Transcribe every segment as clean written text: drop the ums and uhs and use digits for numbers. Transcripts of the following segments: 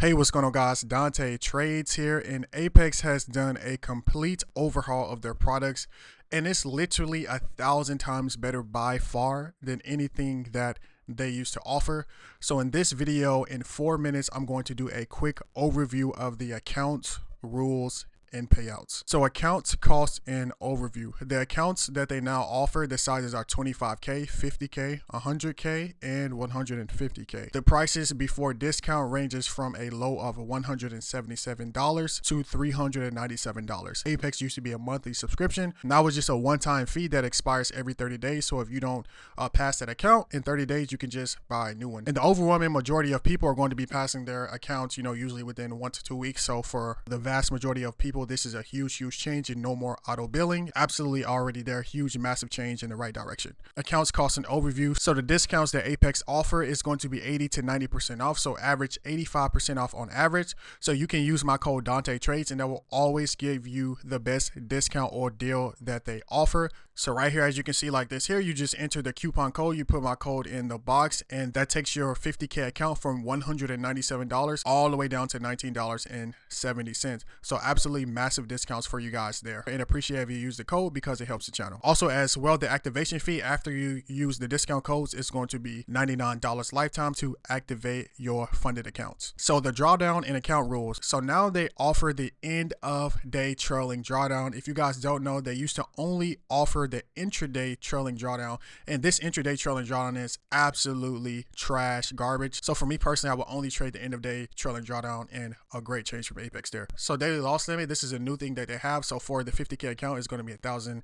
Hey, what's going on, guys? Dante Trades here, and Apex has done a complete overhaul of their products, and it's literally 1,000 times better by far than anything that they used to offer. So in this video, in 4 minutes, I'm going to do a quick overview of the accounts, rules, and payouts. So accounts, cost, and overview. The accounts that they now offer, the sizes are 25K, 50K, 100K, and 150K. The prices before discount ranges from a low of $177 to $397. Apex used to be a monthly subscription. Now it's just a one-time fee that expires every 30 days. So if you don't pass that account in 30 days, you can just buy a new one. And the overwhelming majority of people are going to be passing their accounts, usually within 1 to 2 weeks. So for the vast majority of people, this is a huge change, and no more auto billing. Absolutely already there. Huge, massive change in the right direction. Accounts, cost, and overview. So the discounts that Apex offer is going to be 80 to 90% off. So average 85% off on average. So you can use my code Dante Trades, and that will always give you the best discount or deal that they offer. So right here, as you can see like this here, you just enter the coupon code, you put my code in the box, and that takes your 50K account from $197 all the way down to $19.70. So absolutely massive discounts for you guys there, and appreciate if you use the code because it helps the channel. Also, as well, the activation fee after you use the discount codes is going to be $99 lifetime to activate your funded accounts. So the drawdown and account rules. So now they offer the end of day trailing drawdown. If you guys don't know, they used to only offer the intraday trailing drawdown, and this intraday trailing drawdown is absolutely trash garbage. So for me personally, I will only trade the end of day trailing drawdown, and a great change from Apex there. So daily loss limit, this is a new thing that they have. So for the 50K account, it's going to be $1,000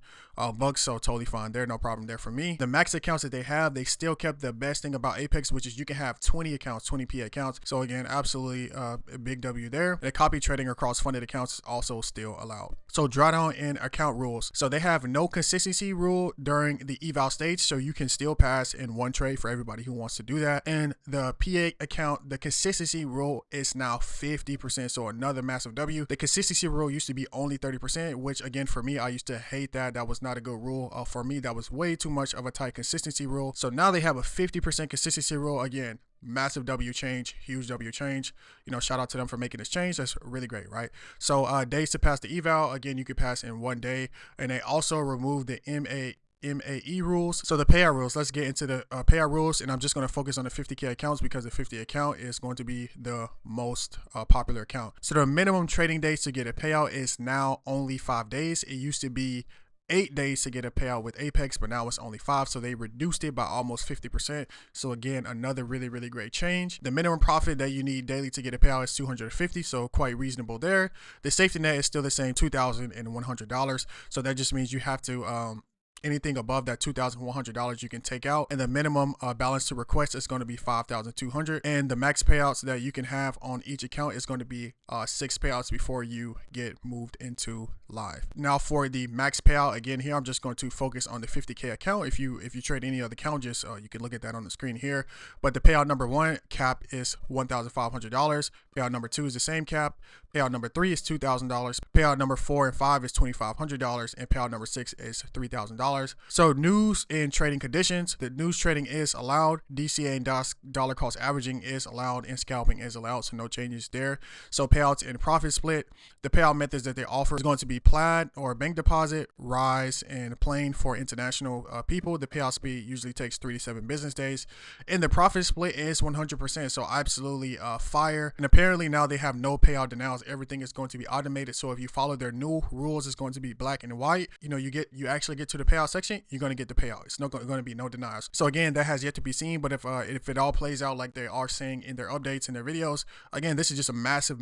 bucks. So totally fine there, no problem there for me. The max accounts that they have, they still kept the best thing about Apex, which is you can have 20 accounts, 20p accounts. So again, absolutely a big W there. The copy trading across funded accounts is also still allowed. So drawdown and account rules. So they have no consistency rule during the eval stage, so you can still pass in one trade for everybody who wants to do that. And the PA account, the consistency rule is now 50%, so another massive W. The consistency rule used to be only 30%, which again for me, I used to hate that. That was not a good rule. For me, that was way too much of a tight consistency rule. So now they have a 50% consistency rule. Again, massive W change, huge W change. Shout out to them for making this change. That's really great, right? So days to pass the eval, again, you could pass in 1 day. And they also removed the MAE rules. So the payout rules, let's get into the payout rules, and I'm just going to focus on the 50K accounts because the 50 account is going to be the most popular account. So the minimum trading days to get a payout is now only 5 days. It used to be 8 days to get a payout with Apex, but now it's only 5, so they reduced it by almost 50%. So again, another really great change. The minimum profit that you need daily to get a payout is $250, so quite reasonable there. The safety net is still the same, $2,100. So that just means you have to anything above that $2,100 you can take out, and the minimum balance to request is going to be $5,200, and the max payouts that you can have on each account is going to be 6 payouts before you get moved into live. Now for the max payout, again here I'm just going to focus on the 50K account. If you trade any other account, just you can look at that on the screen here. But the payout number 1 cap is $1,500. Payout number 2 is the same cap. Payout number 3 is $2,000. Payout number 4 and 5 is $2,500, and payout number 6 is $3,000. So news and trading conditions. The news trading is allowed. DCA and dollar cost averaging is allowed, and scalping is allowed. So no changes there. So payouts and profit split. The payout methods that they offer is going to be Plaid or bank deposit, Rise, and Plain for international people. The payout speed usually takes 3 to 7 business days, and the profit split is 100%. So absolutely fire. And apparently now they have no payout denials. Everything is going to be automated. So if you follow their new rules, it's going to be black and white. You actually get to the payout section, you're going to get the payout. It's not going to be no denials. So again, that has yet to be seen, but if it all plays out like they are saying in their updates and their videos, again, this is just a massive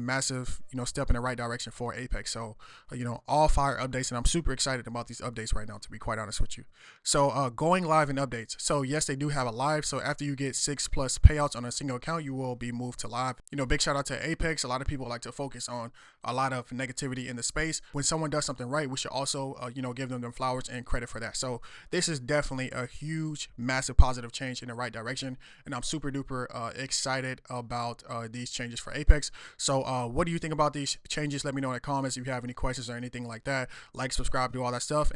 step in the right direction for Apex. So all fire updates, and I'm super excited about these updates right now, to be quite honest with you. So going live and updates. So yes, they do have a live. So after you get 6+ payouts on a single account, you will be moved to live. Big shout out to Apex. A lot of people like to focus on a lot of negativity in the space. When someone does something right, we should also give them flowers and credit for that. So this is definitely a huge, massive positive change in the right direction, and I'm super duper excited about these changes for Apex. So what do you think about these changes? Let me know in the comments if you have any questions or anything like that. Like, subscribe, do all that stuff.